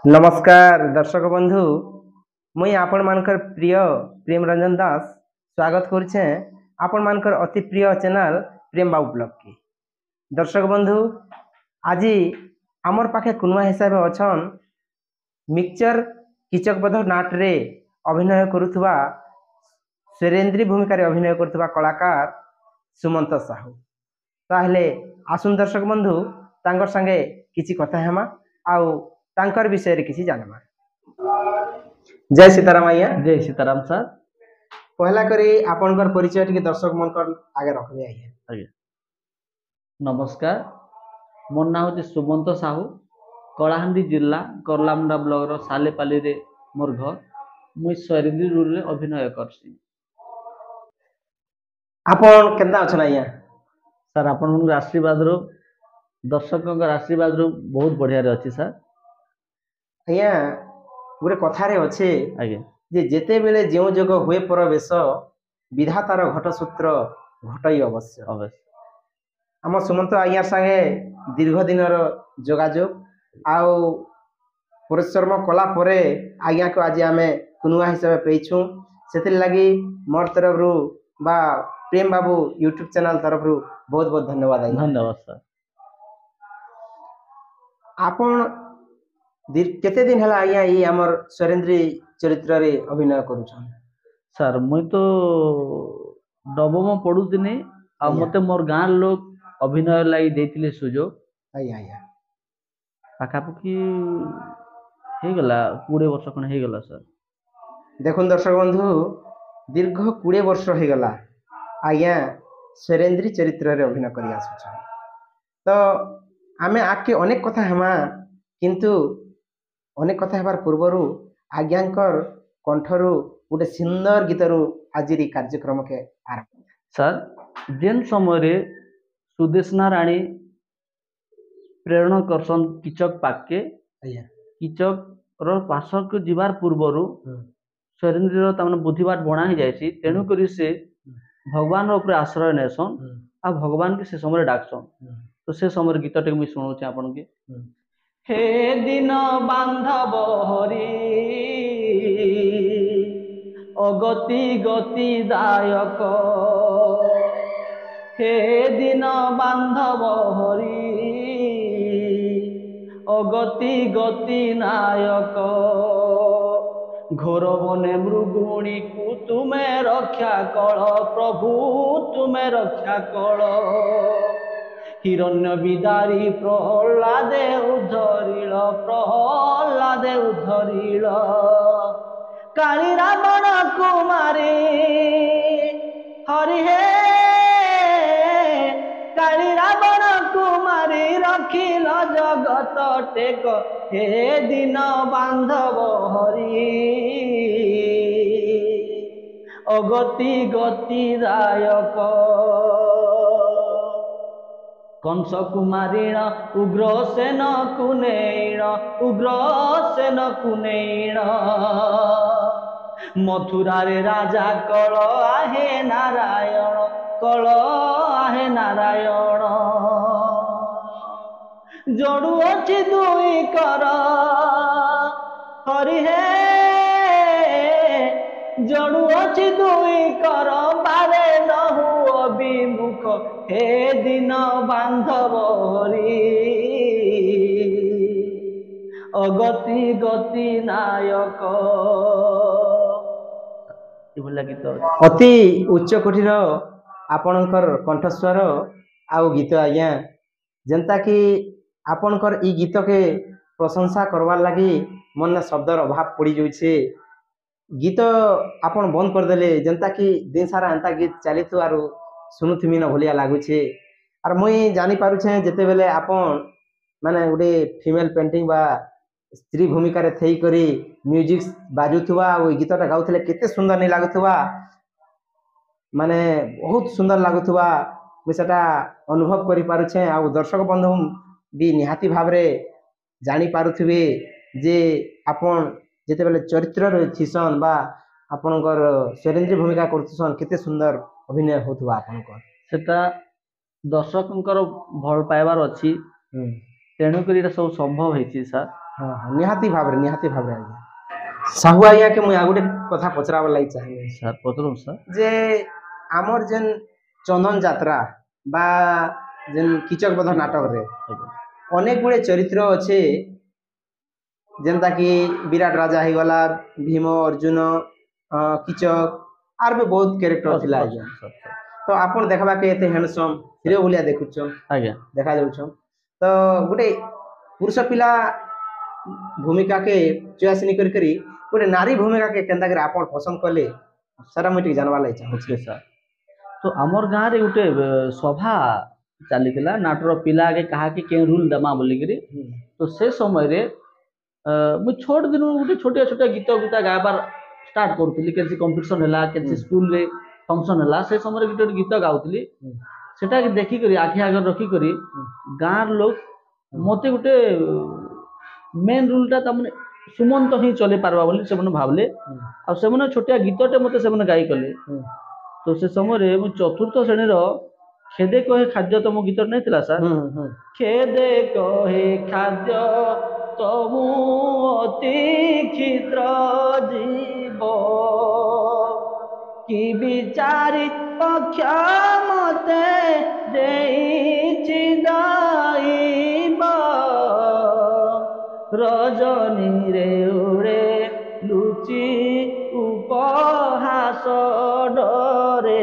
नमस्कार दर्शक बंधु मुई आपण मानकर प्रिय प्रेम रंजन दास स्वागत करुछे आपण मानकर अति प्रिय चैनल प्रेम बाबू ब्लॉग की दर्शक बंधु आज आमर पाखे कुनुआ हिसाब अच्छन मिक्सचर किचकबद्ध नाट रे अभिनय करुवा सुरेंद्री भूमिका रे अभिनय करुवा कलाकार सुमंत साहू ताहले आसुन दर्शक बंधु तांकर संगे किछि कथा हेमा आउ तांकर विषय रे किसी जानमा। जय सीताराम आज्ञा। जय सीताराम सर। पहला करी आपनकर परिचय टिके दर्शक मनकर आगे रखबे आज्ञा। आज्ञा नमस्कार, मोर नाम होचे सुमंत साहू, कलाहांडी जिला करलामुंडा ब्लॉक रो सालेपाली रे मोर घर। मुई स्वरिंद्री रोल रे अभिनय करसी। आपन केनता अछन आज्ञा? सर आपन आशीर्वाद रो दर्शकों आशीर्वाद रो बहुत बढ़िया रे अछि सर। आज्ञा गोटे कथारे अच्छे आज्ञा जे जेते बेले जेउ जग हुए परवेश विधातार घटसूत्र घटई अवश्य अवश्य। आम सुमंत आज्ञा संगे दीर्घ दिनर जोगाजोग आउ परिश्रम कला परे आज्ञा को आज आमे कुनुआ हिसाब पेइछु सेतिर लगी मोर तरफ रु बा प्रेम बाबू यूट्यूब चैनल तरफ रु बहुत बहुत धन्यवाद आज्ञा। धन्यवाद सर। आपन केते दिन हला आज्ञा ई हमर सुरेंद्री चरित्र रे अभिनय करूछन? सर मुई तो नवम पढुदिने आ मते मोर गाँ लोग अभिनय लाई देथिले सुजोग। आज्ञा आज्ञा पाखापाखि हे गला 20 वर्ष खन हे गला सर। देखुन दर्शक बंधु दीर्घ 20 वर्ष हो गला आज्ञा सुरेंद्री चरित्र रे अभिनय करि आसुछन। तो आमे आके अनेक कथा हेमा किंतु अनेक कथा हेबार पूर्वरु आज्ञांकर कंठरु गोटे सुंदर गीतरु आजिरी कार्यक्रम के आरंभ। सर जेन समय रे सुदेशना रानी प्रेरणा करसन किचक पाके आज्ञा किचक रो पासक जीवार पूर्वरु सुरेंद्र रो तमन बुद्धिबाट बना ही जायसी तेनु करी से भगवान रो ऊपर आश्रय नेसन आ भगवान के से समय डाकसन। तो से समय गीत टे मुई सुनाउ छी आपन के। हे दिन बांधव हरि अगति गति दायक, हे दिन बांधव हरि अगति गति नायक, घोर बने मृगुणी को तुम्हें रक्षा कल प्रभु तुम्हें रक्षा कल, हिरण्य बिदारी प्रहलादे उद्धरिल प्रहलादे उद्धरिल, काली रावण कुमारी हरि हे काली रावण कुमारी रखिल जगत टेक, हे दिन बांधव हरि अगति गति दायक, कंस कुमारीण उग्रसेन कुनेण उग्रसेन कुनेण, मथुरा रे राजा कल आहे नारायण कल आहे नारायण, जोड़ू अछि दुई कर हरि हे जोड़ू अछि दुई कर बारे नहु अभिमुख, हे दिन बांधव हरि अगति गति नायक। गीत अति उच्च कोठीर आपणकर कंठस्वर आउ गीत आज्ञा जनता कि आपणकर ई गीत के प्रशंसा करवार लगी मन शब्दर अभाव पड़ी जाउछे। गीत आपन बंद कर देले जनता कि दिन सारा अंता गीत चली तो आरो सुनुथिमी न भलिया लागुछे। आर मुई जानी पारुछे जेते बेले आपन माने गोटे फीमेल पेंटिंग बा स्त्री भूमिका रे थई करी म्यूजिक बाजुथुवा ओ गीतटा गाउथले केते सुंदर नहीं लागुथुवा, माने बहुत सुंदर लागुथुवा मुई सेटा अनुभव करि पारुछे। आ दर्शक बंधु भी निहाती भावरे जानी पारुथुबे जे आपन जेते बेले चरित्र रे थिसन बा आपनकर सुरेंद्री भूमिका करथसन केते सुंदर अभिनय होथुवा आपनकर सेटा दर्शकंकर भल पाइबार अछि तेणु करी सब संभव हेछि सर। हाँ हाँ निहाती भाବରେ आज्ञा साहू आज्ञा के मुई आ गोटे कथा पचराबार लागि चाहे ସାର୍ ପଚରନ୍ତୁ ସାର୍। जे आमर जेन चंदन यात्रा बा जेन किचक बध नाटक रे अनेक गुड़े चरित्र अच्छे जेनता कि विराट राजा ही गला भीम अर्जुन किचक आर भी बहुत कैरेक्टर थिला आज्ञा तो आपण देखबा के एते हैंडसम हीरो भलिया देखुछ ଆଜ୍ଞା देखा जाउछ तो गुटे पुरुष पिला भूमिका के चॉइस नहीं करी गोटे नारी भूमिका के केंदा करे आपण पसंद कले सारा मुझे जानवा लागि चाहूँ ओके ସାର୍। ତ ଆମର୍ ଗାଁରେ ଗୋଟେ ସଭା ଚାଲିଥିଲା ନାଟର ପିଲା ଆଗେ କାହାକି କେଉଁ ରୁଲ୍ ଦେମା ବୋଲିକିରି। ତ ସେ ସମୟରେ ମୁଁ ଛୋଟ ଦିନୁ ଗୋଟେ ଛୋଟିଆ ଛୋଟିଆ ଗୀତ ଗୁଟା ଗାଇବାର ଷ୍ଟାର୍ଟ କରୁଥିଲି କେମିତି କମ୍ପିଟିସନ୍ ହେଲା କେମିତି ସ୍କୁଲରେ ଫଙ୍କସନ୍ ହେଲା ସେ ସମୟରେ ଗୋଟେ ଗୋଟେ ଗୀତ ଗାଉଥିଲି ସେଟାକେ ଦେଖିକରି ଆଖି ଆଗରେ ରଖିକରି ଗାଁର ଲୋକ ମତେ ଗୋଟେ ମେନ୍ ରୁଲ୍ଟା ତାମାନେ ସୁମନ୍ତ ହିଁ ଚଲେଇ ପାରବା ବୋଲି ସେମାନେ ଭାବିଲେ ଆଉ ସେମାନେ ଛୋଟିଆ ଗୀତଟେ ମତେ ସେମାନେ ଗାଇ କଲେ। ତ ସେ ସମୟରେ ମୁଁ ଚତୁର୍ଥ ଶ୍ରେଣୀର ଖେଦେ କହେ ଖାଦ୍ୟ ତମ ଗୀତ ନେଇଥିଲା ସାର୍ ଖେଦେ କହେ ଖାଦ୍ୟ ତମୁ ଅତି କ୍ଷୁଦ୍ର ଜୀବ କି ବିଚାରି ପକ୍ଷ ମତେ ଦେଇଛି ଦଇବ ରଜନୀରେ ଉଡ଼େ ଲୁଚି ଉପହାସ ଡରେ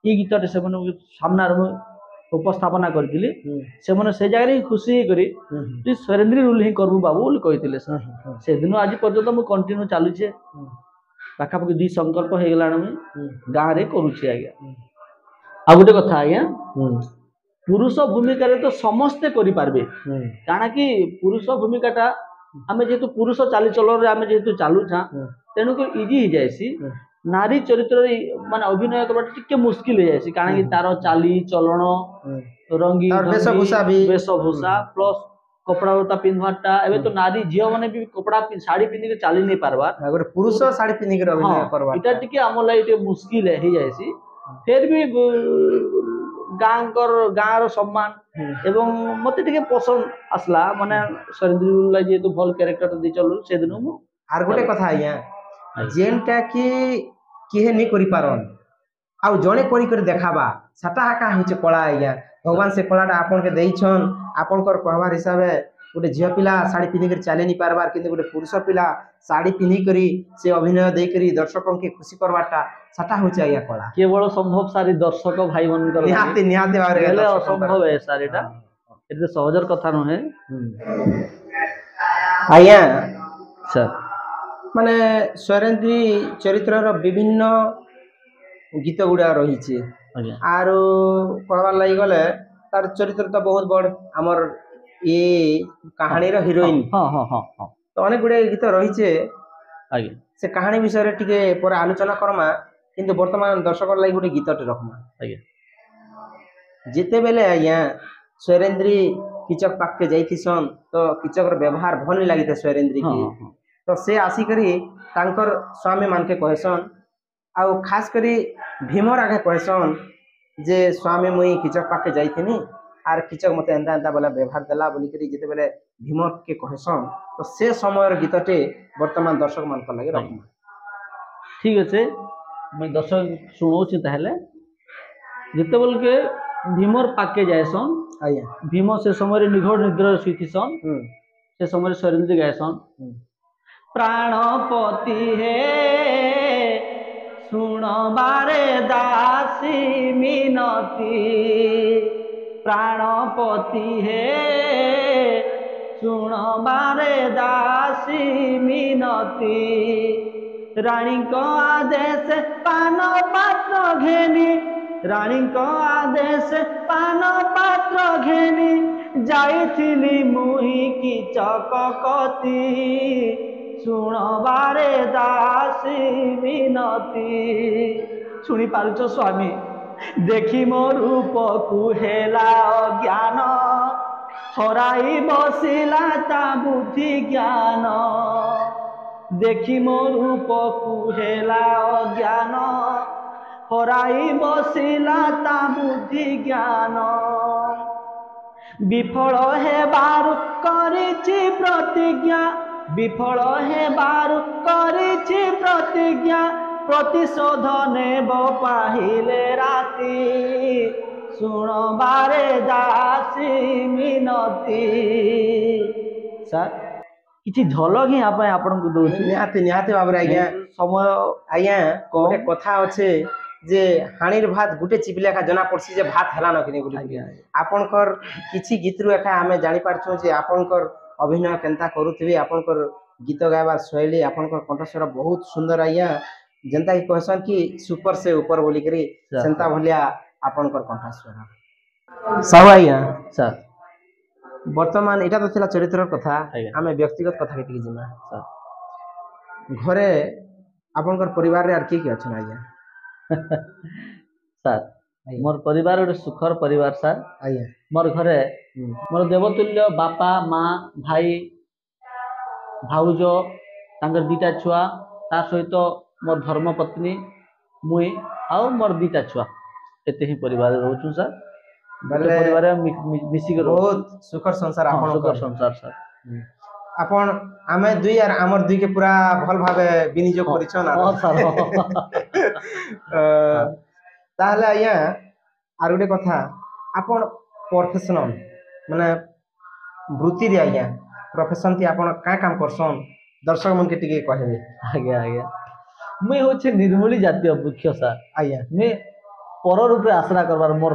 এই গীতটি সেমানে সামনার উপস্থাপনা করেছিলি সেমানে সেই জায়গায় খুশি হয়ে তুই সুরেন্দ্রী রুল ହିଁ করবু বাবু বলে কইଥିଲେ সেদিন আজ পর্যন্ত মু কন্টিনিউ চালুছে পাখাপাখি 2 সংকল্প হয়ে গলানি মু গাঁরে করুছি আজ্ঞা। ଆଉ ଗୋଟେ କଥା ଆଜ୍ଞା ପୁରୁଷ ଭୂମିକାରେ ତ ସମସ୍ତେ କରିପାରିବେ କାଣା କି ପୁରୁଷ ଭୂମିକାଟା ଆମେ ଯେହେତୁ ପୁରୁଷ ଚାଲିଚଲନରେ ଆମେ ଯେହେତୁ ଚାଲୁଛା ତେଣୁକରି ଇଜି ହେଇଯାଏସି ନାରୀ ଚରିତ୍ରରେ ମାନେ ଅଭିନୟ କରବାଟା ଟିକେ ମୁସ୍କିଲ ହେଇଯାଏସି କାଣା କି ତାର ଚାଲି ଚଲଣ ରଙ୍ଗୀ ବେଶଭୂଷା ପ୍ଲସ୍ କପଡ଼ା ଲତା ପିନ୍ଧବାରଟା ଏବେ ତ ନାରୀ ଝିଅ ମାନେ ବି କପଡ଼ା ଶାଢ଼ୀ ପିନ୍ଧିକି ଚାଲି ନେଇ ପାରବା ଗୋଟେ ପୁରୁଷ ଶାଢ଼ୀ ପିନ୍ଧିକି ଅଭିନୟ କରବା ଏଟା ଟିକେ ଆମ ଲାଗି ଟିକେ ମୁସ୍କିଲ ହେଇଯାଏସି ଫେର ବି ଗାଁର ସମ୍ମାନ ଏବଂ ମତେ ଟିକେ ପସନ୍ଦ ଆସିଲା ମାନେ ସୁରେନ୍ଦ୍ର ଯେହେତୁ ଭଲ କ୍ୟାରେକ୍ଟର ଦେଇଚଲୁ ସେଦିନ ମୁଁ ଆର ଗୋଟେ କଥା ଆଜ୍ଞା ଯେନଟା କି କିଏ ନି କରିପାରନ୍ ଆଉ ଜଣେ କରି କରି ଦେखाବା ସେଟା ଏକା ହେଉଛି କଳା ଆଜ୍ଞା ଭଗବାନ ସେ କଳାଟା ଆପଣକେ ଦେଇଛନ୍ ଆପଣଙ୍କର କହିବାର ହିସାବରେ ଗୋଟେ ଝିଅ ପିଲା ଶାଢ଼ୀ ପିନ୍ଧିକରି ଚାଲି ନି ପାରବାର କିନ୍ତୁ ଗୋଟେ ପୁରୁଷ ପିଲା ଶାଢ଼ୀ ପିନ୍ଧିକରି ସେ ଅଭିନୟ ଦେଇକରି ଦର୍ଶକଙ୍କୁ ଖୁସି କରବାଟା ସେଟା ହେଉଛି ଆଜ୍ଞା କଳା କେବଳ ସମ୍ଭବ ସାରି ଦର୍ଶକ ଭାଇ ମାନଙ୍କର ନିହାତି ନିହାତି ଭାବରେ ହେଲେ ଅସମ୍ଭବ ଏ ସାର୍ ଏଟା ଏତେ ସହଜର କଥା ନୁହେଁ ଆଜ୍ଞା ସାର୍ ମାନେ ସ୍ୱରେନ୍ଦ୍ରୀ ଚରିତ୍ରର ବିଭିନ୍ନ ଗୀତ ଗୁଡ଼ା ରହିଛି ଆରୁ କହିବାର ଲାଗି ଗଲେ ତାର ଚରିତ୍ର ତ ବହୁତ ବଡ଼ ଆମର ଇ କାହାଣୀର ହିରୋଇନ୍ ତ ଅନେକ ଗୁଡ଼ିଏ ଗୀତ ରହିଛେ ଆଜ୍ଞା ସେ କାହାଣୀ ବିଷୟରେ ଟିକେ ପରେ ଆଲୋଚନା କରମା କିନ୍ତୁ ବର୍ତ୍ତମାନ ଦର୍ଶକ ଲାଗି ଗୋଟେ ଗୀତଟେ ରଖମା ଆଜ୍ଞା ଯେତେବେଳେ ଆଜ୍ଞା ସ୍ୱରେନ୍ଦ୍ରୀ କିଚକ ପାଖକେ ଯାଇଥିସନ୍ ତ କିଚକର ବ୍ୟବହାର ଭଲ ଲାଗିଥାଏ ସ୍ୱରେନ୍ଦ୍ରୀ କି ତ ସେ ଆସିକରି ତାଙ୍କର ସ୍ୱାମୀ ମାନକେ କହେସନ୍ ଆଉ ଖାସ କରି ଭୀମର ଆଗେ କହେସନ୍ ଯେ ସ୍ୱାମୀ ମୁଇଁ କିଚକ ପାଖକେ ଯାଇଥିନି ଆର୍ କିଚକ ମତେ ଏନ୍ତା ଏନ୍ତା ବୋଲେ ବ୍ୟବହାର ଦେଲା ବୋଲିକରି ଯେତେବେଳେ ଭୀମକେ କହେସନ୍ ତ ସେ ସମୟର ଗୀତଟେ ବର୍ତ୍ତମାନ ଦର୍ଶକ ମାନଙ୍କ ଲାଗି ରଖମା ଠିକ ଅଛି ମୁଇଁ ଦର୍ଶକ ଶୁଣଉଛି ତାହେଲେ ଯେତେବେଳକେ ଭୀମର ପାଖକେ ଯାଏସନ୍ ଆଜ୍ଞା ଭୀମ ସେ ସମୟରେ ନିଘୋଡ଼ ନିଦ୍ରାରେ ଶୋଇଥିସନ୍ ସେ ସମୟରେ ସ୍ୱରେନ୍ଦ୍ରୀ ଗାଏସନ୍ ପ୍ରାଣପତି ହେ ଶୁଣବାରେ ଦାସୀ ମିନତି ପ୍ରାଣପତି ହେ ଶୁଣବାରେ ଦାସୀ ମିନତି ରାଣୀଙ୍କ ଆଦେଶ ପାନ ପାତ୍ର ଘେନି ରାଣୀଙ୍କ ଆଦେଶ ପାନ ପାତ୍ର ଘେନି ଯାଇଥିଲି ମୁହିଁ କିଚକ କତି ଶୁଣବାରେ ଦାସୀ ମିନତି ଶୁଣି ପାରୁଛ ସ୍ୱାମୀ ଦେଖି ମୋ ରୂପକୁ ହେଲା ଅଜ୍ଞାନ ହରାଇ ବସିଲା ତା ବୁଦ୍ଧି ଜ୍ଞାନ ଦେଖି ମୋ ରୂପକୁ ହେଲା ଅଜ୍ଞାନ ହରାଇ ବସିଲା ତା ବୁଦ୍ଧି ଜ୍ଞାନ विफल हेबारु करिछि प्रतिज्ञा विफल हेबारु करिछि प्रतिज्ञा प्रतिशोध नेब पाहिले राति शुण बारे दासी मिनती सर किछि झलक ही आप आपन को दउछि निहाती निहाती भाବରେ आज्ञा समय आज्ञा कम। गोटे कथा अच्छे जे हाणीर भात गुटे चिपिला का जना पड़सी जे भात हला न किनी बोली आपनकर किछि गीत रु एका हमें जानि पारछु जे आपनकर अभिनय केनता करूथिबे आपनकर गीत गायबार शैली आपनकर कंठस्वर बहुत सुंदर आज्ञा जेनता कि कहसन कि सुपर से ऊपर बोली करी सेंता भलिया आपनकर कंठस्वर सब आज्ञा सर वर्तमान एटा तो थिला चरित्र कथा आज्ञा। हमें व्यक्तिगत कथा के टिके जिमा सर घरे आपनकर परिवार रे आर की अछन आज्ञा सर मोर परिवार गोटे सुखर परिवार सर आज्ञा मोर घरे मोर देवतुल्य बापा माँ भाई भाउज तांकर दीटा छुआ ता सहित मोर धर्मपत्नी मुई आउ मोर दीटा छुआ एते ही परिवार रहउछु सर बले परिवार मिसी के बहुत सुखर संसार आपन सुखर संसार सर आपन आमे दुई यार हमर दुई के पूरा भल भाबे विनियोग करिछन हां सर ताहले आया आर गोटे कथा आपन प्रोफेशनल माने वृत्ति रे आया प्रोफेशन ती आपन का काम करसन दर्शक मन के टिके कहबे आज्ञा आज्ञा मुई होचे निर्मली जातीय वृक्ष सर आया मैं पर रूपे आश्रा करबार मोर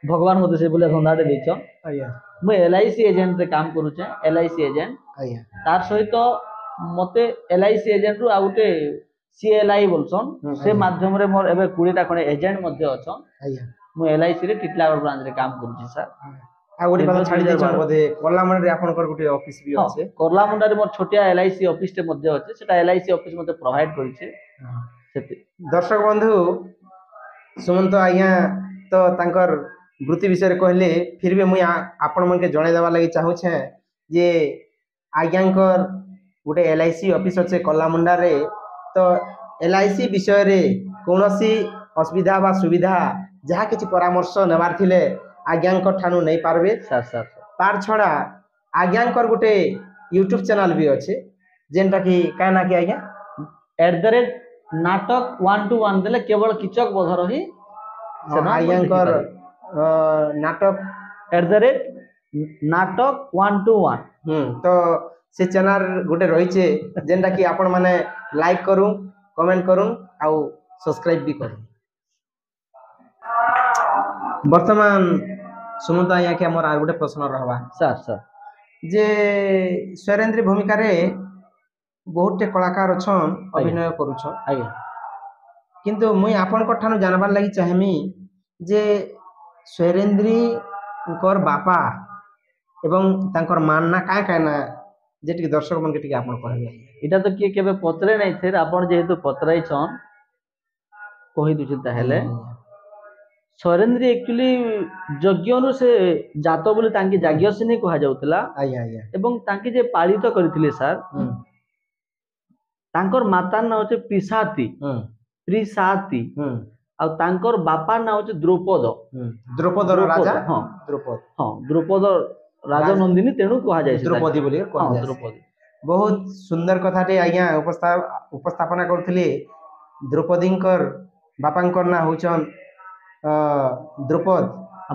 भगवान मते से बोले धंदाटे देछन आया मैं एलआईसी एजेंट रे काम करूचे एलआईसी एजेंट आया तार सहित मते एलआईसी एजेंट रु आ गुटे सीएलआई बोलसन से माध्यम रे मोर एबे 20 टा खने एजेंट मध्ये अछन आया मु एलआईसी रे टिटलागढ़ ब्रांच रे काम करूची सर आ गोटे कथा छाडी देछन बोधे कोल्लामण रे आपनकर गोटे ऑफिस भी আছে कोर्लामुंडा रे मोर छोटिया एलआईसी ऑफिस टे मध्ये अछि सेटा एलआईसी ऑफिस मते प्रोवाइड करिছে सेते दर्शक बंधु सुमंत आज्ञा तो तांकर वृत्ति विषय कहले फिर भी मुई आपण मन के जणे देवा लागि चाहू छे जे आज्ञांकर गोटे एलआईसी ऑफिस अच्छे कोल्लामुंडा रे तो एलआईसी विषय रे कोनोसी असुविधा बा सुविधा जहा किछि परामर्श नेबार थिले आज्ञांकर ठानु नहीं पारबे सर सर तार छड़ा आज्ञांकर गोटे यूट्यूब चैनल भी अच्छे जेनटा कि का ना कि आज्ञा नाटक 121 देले केवल किचक बधर ही आज्ञांकर नाटक नाटक 121 तो से चैनल गोटे रही जेनटा कि आपण माने लाइक करूं कमेंट करूं आउ सब्सक्राइब भी करूं वर्तमान सुमंत आज्ञा के हमर आर गोटे प्रश्न रहबा सर सर जे स्वरेंद्र भूमिका रे बहुत कलाकार अछन अभिनय करूछन आज्ञा किंतु मुई आपन को ठानु जानबार लागि चाहेमी जे स्वरेंद्री कर बापा एवं तांकर मानना काय काय ना जेटिक दर्शक मन के टिके आपन कहबे इटा तो किए केबे पत्रे नै थे आपण जेहेतु पत्राई छन कहि दुछि ताहेले स्वरेंद्र एक्चुअली यज्ञनु से जात बोली तांकी जाग्यसिनी कहा जाउतला आया आया एवं तांकी जे पालित करथिले सर तांकर माता ना होचे पिसाती प्रिसाती आ तांकर बापा ना होचे द्रौपद द्रौपद राजा हां द्रौपद हां द्रौपद राजा नंदिनी तेणु कहा जाय द्रौपदी बोली कहा जाय द्रौपदी बहुत सुंदर कथाटे आज्ञा उपस्थापना करथिले द्रौपदींकर बापांकर ना होचन द्रौपद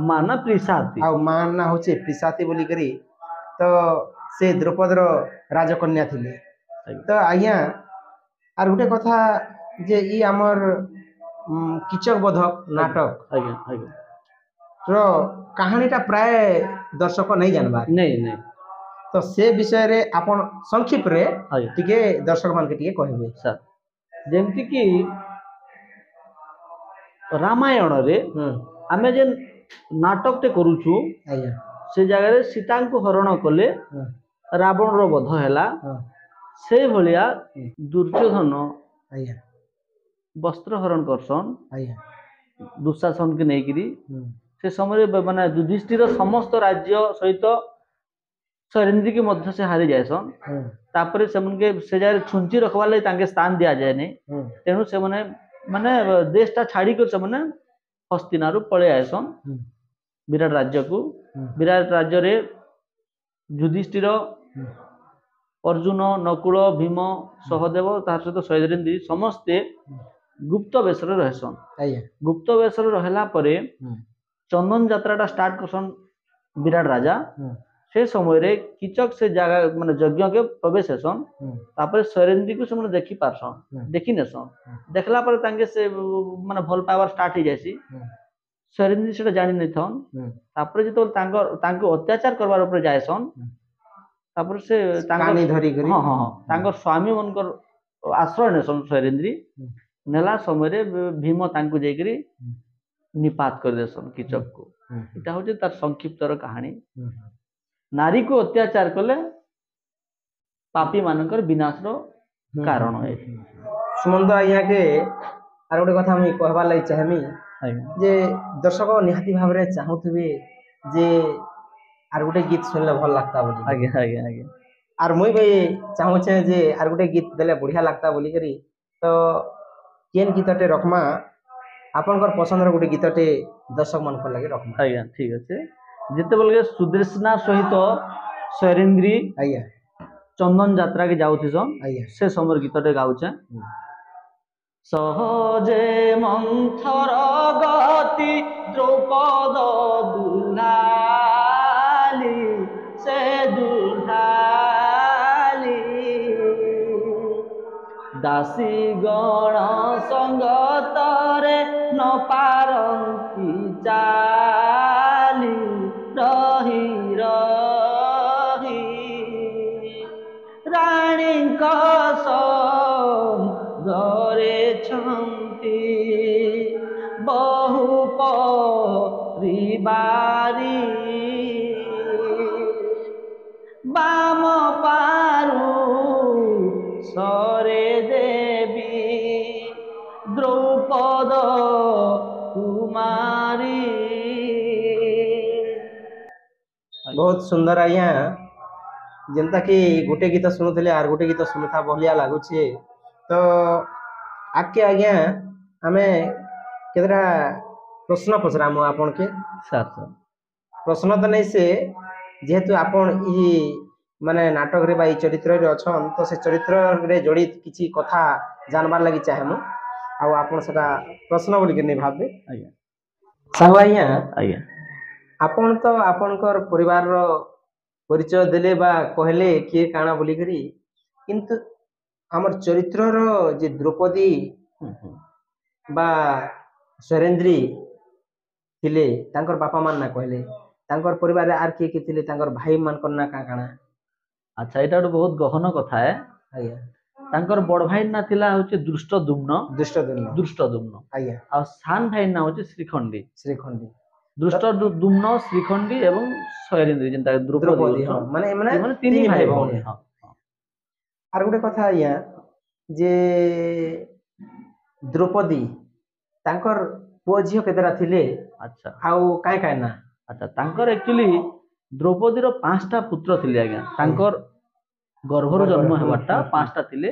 मां ना प्रिसाती आ मां ना होचे प्रिसाती बोली करी तो से द्रौपद रो राजकन्या थिले तो आज्ञा आर गोटे कथा जे ई हमर किचक बोधक नाटक आज्ञा आज्ञा रो कहानीटा प्राय दर्शक नहीं जानबा नहीं नहीं तो से विषय रे आपण संक्षिप्त रे आज्ञा टिके दर्शक मान के टिके कहबे सर जेमति कि रामायण रे आमे जे नाटक ते करूछु आज्ञा से जगह रे सीता को हरण कले रावण रो वध हैला से भलिया दुर्योधन आज्ञा वस्त्र हरण करसन आज्ञा दुशासन के नेगिरी से समय माने युधिष्ठिर समस्त राज्य सहित स्वरेंद्र के मध्य से हारी जायसन तापरे से मन के से जाय छुंची रखवा ले तांके स्थान दिया जाय नै तेनु से माने देश ता छाड़ी कर से माने हस्तिनारु पळे आयसन विराट राज्य को ବିରାଟ ରାଜ୍ୟରେ ଯୁଧିଷ୍ଠିର, ଅର୍ଜୁନ, ନକୁଳ, ଭୀମ, ସହଦେବ ତାର ସହିତ ଶୈଳେନ୍ଦ୍ରୀ ସମସ୍ତେ ଗୁପ୍ତ ବେଶରେ ରହିସନ୍। ଆଜ୍ଞା ଗୁପ୍ତ ବେଶରେ ରହିଲା ପରେ ଚନ୍ଦନ ଯାତ୍ରାଟା ଷ୍ଟାର୍ଟ କରସନ୍ ବିରାଟ ରାଜା। ସେ ସମୟରେ କିଚକ ସେ ଜାଗା ମାନେ ଯଜ୍ଞକେ ପ୍ରବେଶ ହେସନ୍। ତାପରେ ଶୈଳେନ୍ଦ୍ରୀକୁ ସେମାନେ ଦେଖି ପାରସନ୍, ଦେଖି ନେସନ୍। ଦେଖିଲା ପରେ ତାଙ୍କେ ସେ ମାନେ ଭଲ ପାଇବାର ଷ୍ଟାର୍ଟ ହେଇଯାଇସି। ଶୈଳେନ୍ଦ୍ରୀ ସେଟା ଜାଣି ନେଇଥନ୍। ତାପରେ ଯେତେବେଳେ ତାଙ୍କୁ ଅତ୍ୟାଚାର କରବାର ଉପରେ ଯାଏସନ୍, ତାପରେ ସେ ଧରିକରି ତାଙ୍କର ସ୍ୱାମୀ ମାନଙ୍କର ଆଶ୍ରୟ ନେସନ୍। ଶୈଳେନ୍ଦ୍ରୀ ନେଲା ସମୟରେ ଭୀମ ତାଙ୍କୁ ଯାଇକରି ନିପାତ କରିଦେସନ୍ କିଚକକୁ। ଏଇଟା ହଉଛି ତାର ସଂକ୍ଷିପ୍ତର କାହାଣୀ। ନାରୀକୁ ଅତ୍ୟାଚାର କଲେ ପାପୀ ମାନଙ୍କର ବିନାଶର କାରଣ ଏ। ଶୁଣନ୍ତୁ ଆଜ୍ଞା କେ ଆର ଗୋଟେ କଥା ମୁଇଁ କହିବାର ଲାଗି ଚାହିଁବି ଯେ ଦର୍ଶକ ନିହାତି ଭାବରେ ଚାହୁଁଥିବେ ଯେ ଆର ଗୋଟେ ଗୀତ ଶୁଣିଲେ ଭଲ ଲାଗତା ବୋଲି। ଆଜ୍ଞା ଆଜ୍ଞା ଆଜ୍ଞା ଆର ମୁଇଁ ବି ଚାହୁଁଛେ ଯେ ଆର ଗୋଟେ ଗୀତ ଦେଲେ ବଢିଆ ଲାଗତା ବୋଲିକରି। ତ କେନ୍ ଗୀତଟେ ରଖମା ଆପଣଙ୍କର ପସନ୍ଦର ଗୋଟେ ଗୀତଟେ ଦର୍ଶକ ମାନଙ୍କ ଲାଗି ରଖମା। ଆଜ୍ଞା ଠିକ ଅଛି। ଯେତେବେଳେ ସୁଦର୍ଶନା ସହିତ ଶୈଳେନ୍ଦ୍ରୀ ଆଜ୍ଞା ଚନ୍ଦନ ଯାତ୍ରା କେ ଯାଉଥିସନ୍, ଆଜ୍ଞା ସେ ସମୟରେ ଗୀତଟେ ଗାଉଛେ। ସହଜେ ମନ୍ଥର ଗତି ଦ୍ରୌପଦ ଦୁଲାଲି, ସେ ଦୁଲାଲି ଦାସୀ ଗଣ ସଙ୍ଗତରେ ନ ପାରନ୍ତି ଚାଲି, ରହି ରହି ରାଣୀଙ୍କ ସଙ୍ଗରେ ଛନ୍ତି ବହୁ ପରିବାରୀ, ବାମ ପାରୁ ସରେ ଦେବୀ ଦ୍ରୌପଦ କୁମାରୀ। ବହୁତ ସୁନ୍ଦର ଆଜ୍ଞା। ଯେନ୍ତା କି ଗୋଟେ ଗୀତ ଶୁଣୁଥିଲେ ଆର ଗୋଟେ ଗୀତ ଶୁଣୁଥା ଭଳିଆ ଲାଗୁଛେ। ତ ଆଗକେ ଆଜ୍ଞା ଆମେ କେତେଟା ପ୍ରଶ୍ନ ପଚରାମୁ ଆପଣକେ। ପ୍ରଶ୍ନ ତ ନେଇ ସେ ଯେହେତୁ ଆପଣ ଇ ମାନେ ନାଟକରେ ବା ଏଇ ଚରିତ୍ରରେ ଅଛନ୍, ତ ସେ ଚରିତ୍ରରେ ଜଡ଼ିତ କିଛି କଥା ଜାଣବାର ଲାଗି ଚାହେଁମୁ। ଆଉ ଆପଣ ସେଟା ପ୍ରଶ୍ନ ବୋଲିକି ନେଇ ଭାବବେ। ଆଜ୍ଞା ସାହୁ ଆଜ୍ଞା, ଆଜ୍ଞା ଆପଣ ତ ଆପଣଙ୍କର ପରିବାରର ପରିଚୟ ଦେଲେ ବା କହିଲେ କିଏ କାଣା ବୋଲିକରି, କିନ୍ତୁ ଆମର ଚରିତ୍ରର ଯେ ଦ୍ରୌପଦୀ ବା ଶୈଳେନ୍ଦ୍ରୀ ଥିଲେ ତାଙ୍କର ବାପା ମାନ ନା କହିଲେ, ତାଙ୍କର ପରିବାରରେ ଆର କିଏ କିଏ ଥିଲେ, ତାଙ୍କର ଭାଇ ମାନଙ୍କର ନା କାଣା କାଣା? ଆଚ୍ଛା, ଏଇଟା ଗୋଟେ ବହୁତ ଗହନ କଥା ହେ। ଆଜ୍ଞା ତାଙ୍କର ବଡ ଭାଇ ନା ଥିଲା ହଉଛି ଦୃଷ୍ଟଦ୍ୟୁମ୍ନ। ଦୃଷ୍ଟଦ୍ୟୁମ୍ନ ଆଜ୍ଞା। ଆଉ ସାନ ଭାଇ ନା ହଉଛି ଶ୍ରୀଖଣ୍ଡୀ। ଶ୍ରୀଖଣ୍ଡୀ ଦୃଷ୍ଟଦ୍ୟୁମ୍ନ, ଶ୍ରୀଖଣ୍ଡୀ ଏବଂ ଶୈଳେନ୍ଦ୍ରୀ ଯେନ୍ତା ଦ୍ରୌପଦୀ ମାନେ ଏମାନେ ତିନି ଭାଇ ଭଉଣୀ। ଆର ଗୋଟେ କଥା ଆଜ୍ଞା ଯେ ଦ୍ରୌପଦୀ ତାଙ୍କର ପୁଅ ଝିଅ କେତେଟା ଥିଲେ? ଆଚ୍ଛା ଆଉ କାଇଁ କାଇଁ ନା? ଆଚ୍ଛା, ତାଙ୍କର ଆକ୍ଚୁଆଲି ଦ୍ରୌପଦୀର 5ଟା ପୁତ୍ର ଥିଲେ ଆଜ୍ଞା। ତାଙ୍କର ଗର୍ଭରୁ ଜନ୍ମ ହେବାଟା 5ଟା ଥିଲେ।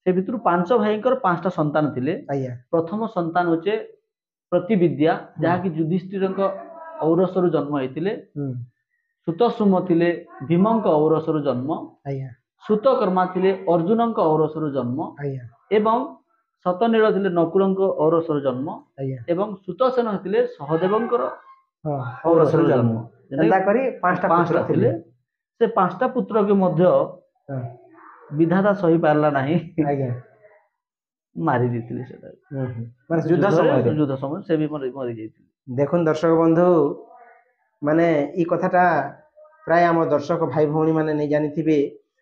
ସେ ଭିତରୁ 5 ଭାଇଙ୍କର 5ଟା ସନ୍ତାନ ଥିଲେ। ଆଜ୍ଞା। ପ୍ରଥମ ସନ୍ତାନ ହଉଛି ପ୍ରତିବିଦ୍ୟା, ଯାହାକି ଯୁଧିଷ୍ଠିରଙ୍କ ଔରସରୁ ଜନ୍ମ ହେଇଥିଲେ। ସୁତସୁମ ଥିଲେ ଭୀମଙ୍କ ଔରସରୁ ଜନ୍ମ। ଆଜ୍ଞା। ସୁତକର୍ମା ଥିଲେ ଅର୍ଜୁନଙ୍କ ଔରସରୁ ଜନ୍ମ। ଆଜ୍ଞା। ଏବଂ ଶତନୀଳ ଥିଲେ ନକୁଳଙ୍କ ଔରସରୁ ଜନ୍ମ। ଆଜ୍ଞା। ଏବଂ ସୁତସେନ ଥିଲେ ସହଦେବଙ୍କର ଔରସରୁ ଜନ୍ମ। ଏନ୍ତା କରି 5ଟା ପୁତ୍ର ଥିଲେ। ସେ 5ଟା ପୁତ୍ରକୁ ମଧ୍ୟ ବିଧାତା ସହି ପାରିଲା ନାହିଁ, ଆଜ୍ଞା, ମାରି ଦେଇଥିଲେ ସେଟା। ମାନେ ଯୁଦ୍ଧ ସମୟରେ ସେ ବି ମରି ଯାଇଥିଲେ। ଦେଖୁନ ଦର୍ଶକ ବନ୍ଧୁ, ମାନେ ଏଇ କଥାଟା ପ୍ରାୟ ଆମ ଦର୍ଶକ ଭାଇ ଭଉଣୀ ମାନେ ନେଇ ଜାଣିଥିବେ।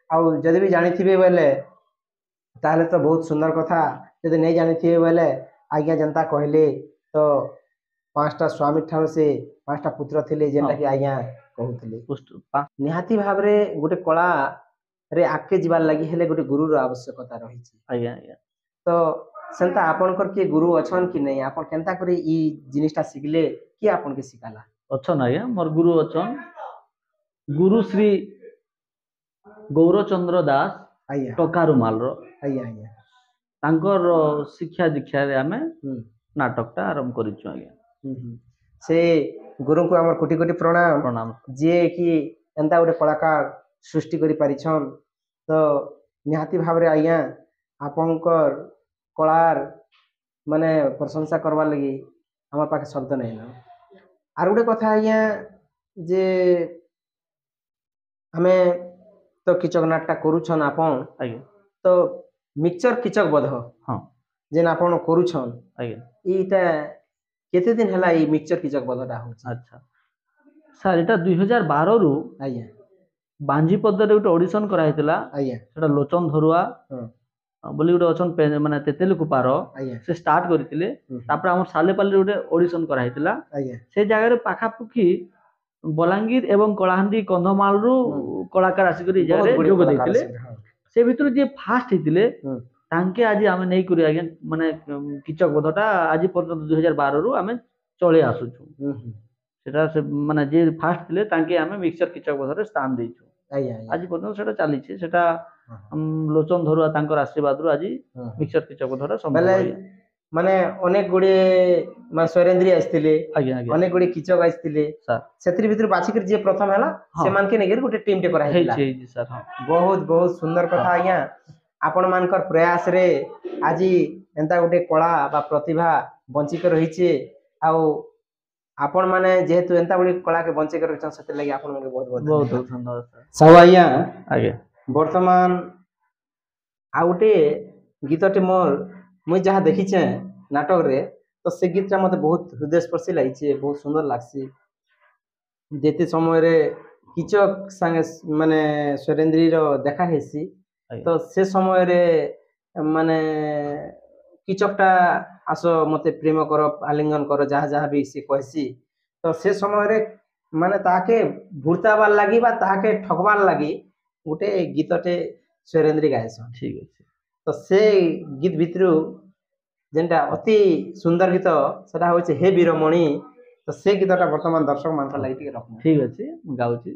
ଆଉ ଯଦି ବି ଜାଣିଥିବେ ବୋଇଲେ ତାହେଲେ ତ ବହୁତ ସୁନ୍ଦର କଥା। ଯଦି ନେଇ ଜାଣିଥିବେ ବୋଇଲେ ଆଜ୍ଞା ଯେନ୍ତା କହିଲେ, ତ 5ଟା ସ୍ୱାମୀ ଠାରୁ ସେ 5ଟା ପୁତ୍ର ଥିଲେ, ଯେନ୍ଟା କି ଆଜ୍ଞା କହୁଥିଲେ। ନିହାତି ଭାବରେ ଗୋଟେ କଳାରେ ଆଗକେ ଯିବାର ଲାଗି ହେଲେ ଗୋଟେ ଗୁରୁର ଆବଶ୍ୟକତା ରହିଛି। ଆଜ୍ଞା ଆଜ୍ଞା। ତ ସେନ୍ତା ଆପଣଙ୍କର କିଏ ଗୁରୁ ଅଛନ୍ କି ନାଇଁ? ଆପଣ କେନ୍ତା କରି ଇ ଜିନିଷଟା ଶିଖିଲେ? କିଏ ଆପଣକେ ଶିଖାଲା? ଅଛନ୍ ଆଜ୍ଞା, ମୋର ଗୁରୁ ଅଛନ୍ ଗୁରୁ ଶ୍ରୀ ଗୌରଚନ୍ଦ୍ର ଦାସ। ଆଜ୍ଞା। ଟକାରୁମାଲର। ଆଜ୍ଞା ଆଜ୍ଞା। ତାଙ୍କର ଶିକ୍ଷା ଦୀକ୍ଷାରେ ଆମେ ନାଟକଟା ଆରମ୍ଭ କରିଛୁ ଆଜ୍ଞା। से गुरु को आमर कोटि कोटि प्रणाम प्रणाम जे कि एंता गोटे कलाकार सृष्टि करि पारिछन तो निहाती भाव रे आज्ञा आपनकर कलार माने प्रशंसा करवार लगी आमर पाखे शब्द नहीं ना आर गोटे कथा आज्ञा जे हमें तो किचक नाटक करूछन आपन आज्ञा तो मिक्सचर किचक बध हाँ जेन आपन करूछन आज्ञा इटा केते दिन हला ई मिक्सचर किचक बधटा होछि अच्छा सर एटा 2012 रु आज्ञा बांजीपदरे गोटे ऑडिशन कराइतिला आज्ञा सेटा लोचन धरुआ हाँ बोली गोटे अछन माने तेतेली कुपार आज्ञा से स्टार्ट करथिले तापर हमर सालेपाली गोटे ऑडिशन कराइतिला आज्ञा से जगह रे पाखापुखी बलांगीर एवं कलाहांडी कंधमाल रु कलाकार आसिकरी बहुत जगह गुडी जोग कलाकार देथिले आसिकरी, हाँ। से भितर जे फास्ट हेतिले हम्म, तांके आज आमे नै करी आगे माने किचक बधटा आज पर्यंत 2012 रु आमे चले आसुछु हम्म, सेटा से माने जे फास्ट थिले तांके आमे मिक्सचर किचक बधरे स्थान देइछु आज्ञा आज्ञा आज पर्यंत सेटा चालीछि सेटा हाँ, लोचन धरुआ तांकर आशीर्वाद रु आज हाँ। मिक्सचर किचक बधरे संभव बेले होइया माने अनेक गुडी माने स्वरेंद्री आस्तिले आज्ञा आज्ञा अनेक गुडी किचक आस्तिले सर सेतिर भितर बाछिकर जे प्रथम हला हाँ। से मान के नेगर गोटे टीम टे करा हेइ हेतिला छै सर हाँ बहुत बहुत सुंदर कथा आज्ञा आपण मानकर प्रयास रे आज एंता गोटे कला बा प्रतिभा बंचिक रहिছে आउ आपण माने जेहेतु एंता गोटे कला के बंचिक रहिछन सतिर लागि आपण माने बहुत बहुत बहुत धन्यवाद बहुत धन्यवाद सर सब आज्ञा आज्ञा वर्तमान आ गोटे गीतटे मोर मुई जहाँ देखिछे नाटक रे तो से गीतटा मते बहुत हृदयस्पर्शी लागिछे बहुत सुंदर लागसी जेते समय रे किचक संगे माने स्वरेंद्री रो देखा हेसी आज्ञा तो से समय रे माने किचकटा आस मते प्रेम कर आलिंगन कर जहाँ जहाँ भी से कहसी तो से समय रे माने ताके भुरताबार लागि बा ताके ठगबार लागि गोटे गीतटे स्वरेंद्री गायसन ठीक अछि तो से गीत भितरु जेनटा अति सुंदर गीत सेटा होचे हे वीरमणि तो से गीतटा वर्तमान दर्शक मानकर लागि टिके रखना ठीक अछि गाउछि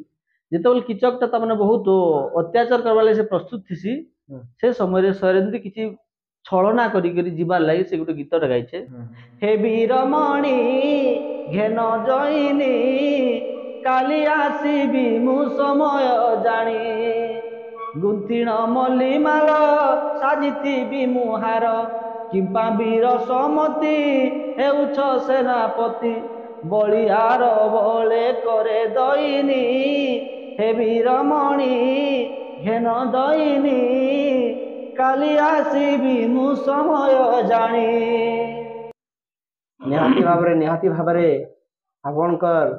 जेतेबेले किचकटा त माने बहुत अत्याचार करबा लागि से प्रस्तुत थिसी से समय रे स्वरेंद्री किछि छलना करी करी जीवार लागि से गोटे गीत गाइछे हे वीरमणि घेन जइनी काली आसीबी मु समय जानी गुंथिण मल्लीमाल साजिथिबी मुहार किंपा वीर समति हेउछ सेनापति बलिहार बले करे दइनी हे वीरमणि घेन दइनी काली आसीबी मु समय जानी निहाती भाबरे आपणकर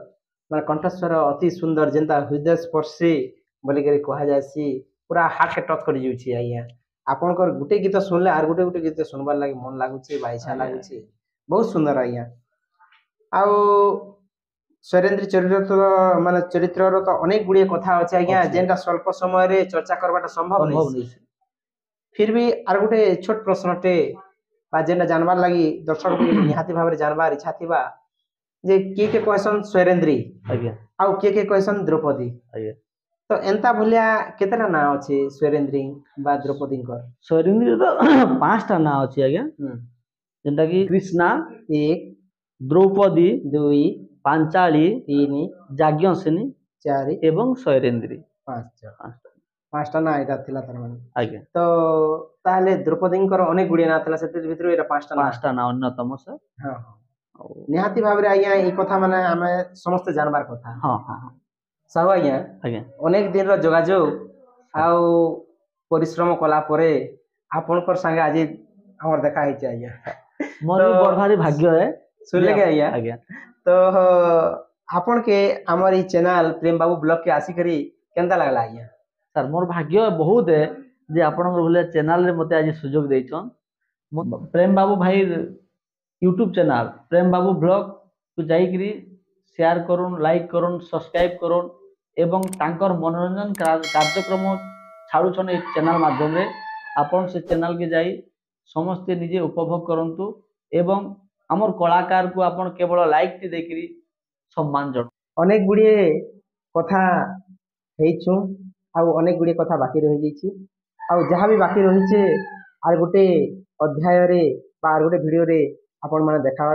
माने कंठस्वर अति सुंदर जेनता हृदय स्पर्शी बोली करी कहा जायसी पूरा हार्ट के टच कर जाउछि आज्ञा आपणकर गुटे गीत सुनले आर गुटे गुटे गीत सुनबार लागि मन लागुछि बाइछा लागुछि बहुत सुंदर आज्ञा आउ स्वरेंद्र चरित्र माने चरित्रर तो अनेक गुड़िए कथा अछि आज्ञा जेनटा स्वल्प समय रे चर्चा करबाटा संभव नहीं फिर भी आर गुटे छोट प्रश्नटे बा जेनटा जानबार लागि दर्शक निहाती भाबरे जानबार इच्छा थिबा जे के कहसन स्वरेंद्री आज्ञा आउ के कहसन द्रौपदी आज्ञा तो एंता भलिया केतेटा ना अछि स्वरेंद्री बा द्रौपदींकर स्वरेंद्री तो पांचटा ना अछि आज्ञा जेनटा कि कृष्णा एक द्रौपदी दुई पांचाली तीन याज्ञसेनी चार एवं स्वरेंद्री पांच पांचटा ना एटा थिला तार माने आज्ञा तो ताले द्रौपदींकर अनेक गुड़िए ना थिला सेते भितरु एटा पांचटा ना अन्यतम सर हां निहाती भाबरे आज्ञा ई कथा माने हमें समस्त जानबार कथा हां हां सब आज्ञा आज्ञा अनेक दिन रो जोगाजोग आउ परिश्रम कला परे आपनकर संगे आज हमर देखा हेछि आज्ञा मोर भी बड़ भारी भाग्य है सुनले के आज्ञा आज्ञा तो आपन के हमर ई चैनल प्रेम बाबू ब्लॉग के आसी करी केनता लागला आज्ञा सर मोर भाग्य बहुत है जे आपन भले चैनल रे मते आज सुयोग दैछन प्रेम बाबू भाई यूट्यूब चैनल प्रेम बाबू ब्लॉग को जाइकरी शेयर करुन लाइक करुन सब्सक्राइब करुन एवं तांकर मनोरंजन कार्यक्रम छाड़ुछन ए चैनल माध्यम रे आपन से चैनल के जाई समस्ते निजे उपभोग करंतु एवं हमर कलाकार को आपन केवल लाइक टी देखिरी सम्मान जण अनेक गुड़िए कथा हेइछु आउ अनेक गुड़िए कथा बाकी रहि जैछि आउ जहाँ भी बाकी रहिछे आर गुटे अध्याय रे बा आर गुटे वीडियो रे आपन माने देखा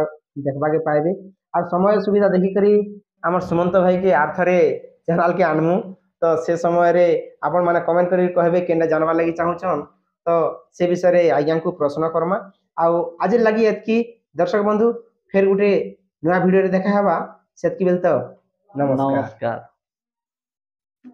देखबा के पाइबे আর সময় সুবিধা দেখিকরি আমার সুমন্ত ভাইকে আর থরে চ্যানেলকে আনমু। তো সে সমୟରେ ଆପଣ ମାନେ କମେଣ୍ଟ କରି କହିବେ କେନ୍ଟା ଜାଣବାର୍ ଲାଗି ଚାହୁଁଛନ୍ ତ ସେ ବିଷୟରେ ଆଜ୍ଞାଙ୍କୁ ପ୍ରଶ୍ନ କର୍ମା। ଆଉ ଆଜି ଲାଗି ଏତ୍କି ଦର୍ଶକ ବନ୍ଧୁ ଫେର ଗୋଟେ ନୂଆ ଭିଡ଼ିଓରେ ଦେଖା ହେବା। ସେତ୍କି ବେଲେ ତ ନମସ୍କାର। ନମସ୍କାର।